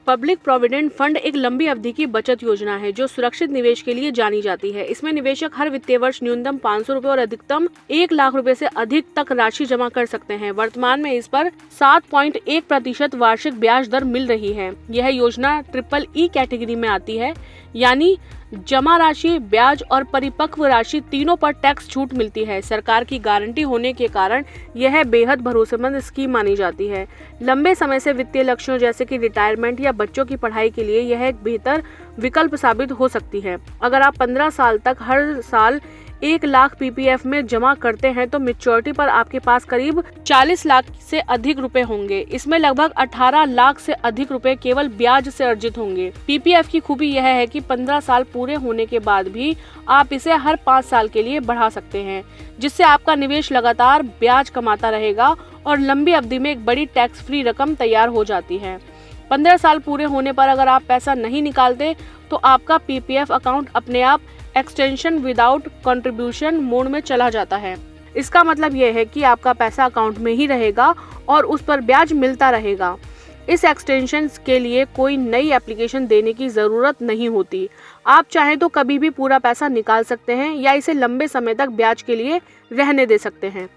Public provident fund एक लंबी अवधि की बचत योजना है जो सुरक्षित निवेश के लिए जानी जाती है। इसमें निवेशक हर वित्तीय वर्ष न्यूनतम 500 रुपए और अधिकतम 1 लाख रुपए से अधिक तक राशि जमा कर सकते हैं। वर्तमान में इस पर 7.1% वार्षिक ब्याज दर मिल रही है। यह योजना EEE कैटेगरी में आती है, यानी जमा राशि, ब्याज और परिपक्व राशि तीनों पर टैक्स छूट मिलती है। सरकार की गारंटी होने के कारण यह बेहद भरोसेमंद स्कीम मानी जाती है। लंबे समय से वित्तीय लक्ष्यों जैसे कि रिटायरमेंट या बच्चों की पढ़ाई के लिए यह एक बेहतर विकल्प साबित हो सकती है। अगर आप 15 साल तक हर साल 1 लाख PPF में जमा करते हैं तो मैच्योरिटी पर आपके पास करीब 40 लाख से अधिक रुपए होंगे। इसमें लगभग 18 लाख से अधिक रुपए केवल ब्याज से अर्जित होंगे। PPF की खूबी यह है कि 15 साल पूरे होने के बाद भी आप इसे हर 5 साल के लिए बढ़ा सकते हैं, जिससे आपका निवेश लगातार ब्याज कमाता रहेगा और लंबी अवधि में एक बड़ी टैक्स फ्री रकम तैयार हो जाती है। 15 साल पूरे होने पर अगर आप पैसा नहीं निकालते तो आपका PPF अकाउंट अपने आप एक्सटेंशन विदाउट कंट्रीब्यूशन मोड में चला जाता है। इसका मतलब यह है कि आपका पैसा अकाउंट में ही रहेगा और उस पर ब्याज मिलता रहेगा। इस एक्सटेंशन के लिए कोई नई एप्लीकेशन देने की जरूरत नहीं होती। आप चाहें तो कभी भी पूरा पैसा निकाल सकते हैं या इसे लंबे समय तक ब्याज के लिए रहने दे सकते हैं।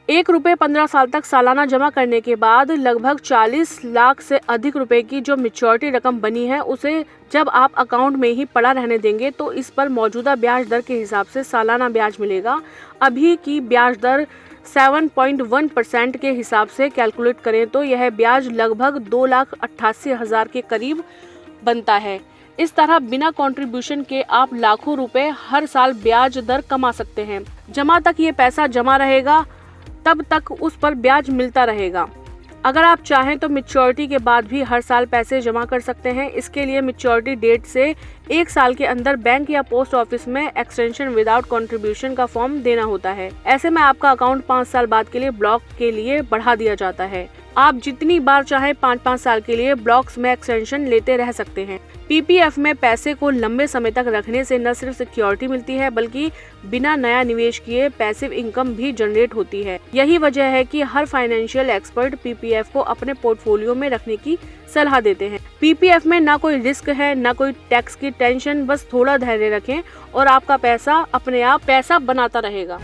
1 रुपये 15 साल तक सालाना जमा करने के बाद लगभग 40 लाख से अधिक रुपए की जो मैच्योरिटी रकम बनी है, उसे जब आप अकाउंट में ही पड़ा रहने देंगे तो इस पर मौजूदा ब्याज दर के हिसाब से सालाना ब्याज मिलेगा। अभी की ब्याज दर 7.1% के हिसाब से कैलकुलेट करें तो यह ब्याज लगभग 2,88,000 के करीब बनता है। इस तरह बिना कंट्रीब्यूशन के आप लाखों रुपए हर साल ब्याज दर कमा सकते हैं। जमा तक ये पैसा जमा रहेगा, तब तक उस पर ब्याज मिलता रहेगा। अगर आप चाहें तो मैच्योरिटी के बाद भी हर साल पैसे जमा कर सकते हैं। इसके लिए मैच्योरिटी डेट से 1 साल के अंदर बैंक या पोस्ट ऑफिस में एक्सटेंशन विदाउट कंट्रीब्यूशन का फॉर्म देना होता है। ऐसे में आपका अकाउंट 5 साल बाद के लिए ब्लॉक के लिए बढ़ा दिया जाता है। आप जितनी बार चाहे 5-5 साल के लिए ब्लॉक्स में एक्सटेंशन लेते रह सकते हैं। PPF में पैसे को लंबे समय तक रखने से न सिर्फ सिक्योरिटी मिलती है बल्कि बिना नया निवेश किए पैसिव इनकम भी जनरेट होती है। यही वजह है कि हर फाइनेंशियल एक्सपर्ट PPF को अपने पोर्टफोलियो में रखने की सलाह देते हैं। PPF में ना कोई रिस्क है, ना कोई टैक्स की टेंशन, बस थोड़ा धैर्य रखें और आपका पैसा अपने आप पैसा बनाता रहेगा।